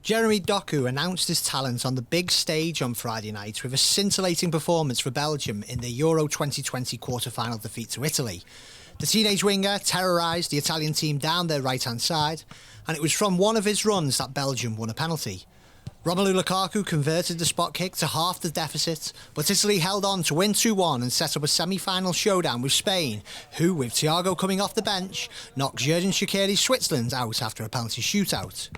Jeremy Doku announced his talent on the big stage on Friday night with a scintillating performance for Belgium in the Euro 2020 quarter-final defeat to Italy. The teenage winger terrorised the Italian team down their right-hand side, and it was from one of his runs that Belgium won a penalty. Romelu Lukaku converted the spot kick to half the deficit, but Italy held on to win 2-1 and set up a semi-final showdown with Spain, who, with Thiago coming off the bench, knocked Xherdan Shaqiri's Switzerland out after a penalty shootout.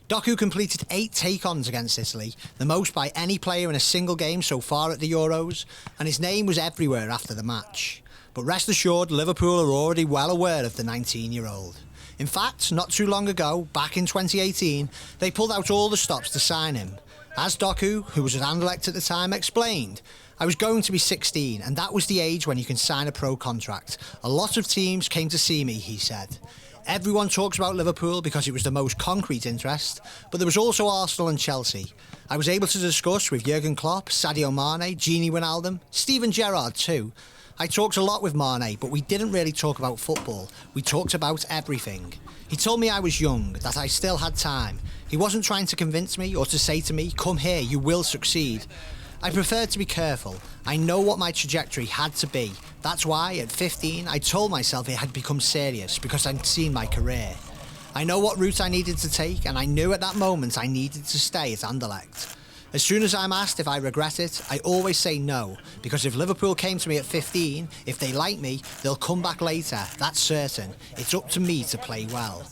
Doku completed 8 take-ons against Italy, the most by any player in a single game so far at the Euros, and his name was everywhere after the match. But rest assured, Liverpool are already well aware of the 19-year-old. In fact, not too long ago, back in 2018, they pulled out all the stops to sign him. As Doku, who was at Anderlecht at the time, explained, "I was going to be 16, and that was the age when you can sign a pro contract. A lot of teams came to see me," he said. Everyone talks about Liverpool because it was the most concrete interest, but there was also Arsenal and Chelsea. I was able to discuss with Jurgen Klopp, Sadio Mane, Gini Wijnaldum, Steven Gerrard too. I talked a lot with Mane, but we didn't really talk about football. We talked about everything. He told me I was young, that I still had time. He wasn't trying to convince me or to say to me, "Come here, you will succeed." I preferred to be careful. I know what my trajectory had to be. That's why, at 15, I told myself it had become serious because I'd seen my career. I know what route I needed to take, and I knew at that moment I needed to stay at Anderlecht. As soon as I'm asked if I regret it, I always say no, because if Liverpool came to me at 15, if they like me, they'll come back later, that's certain. It's up to me to play well.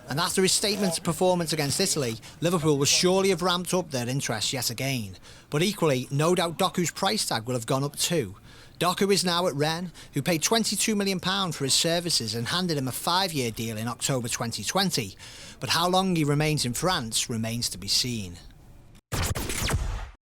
And after his statement performance against Italy, Liverpool would surely have ramped up their interest yet again. But equally, no doubt Doku's price tag will have gone up too. Doku is now at Rennes, who paid £22 million for his services and handed him a 5-year deal in October 2020. But how long he remains in France remains to be seen.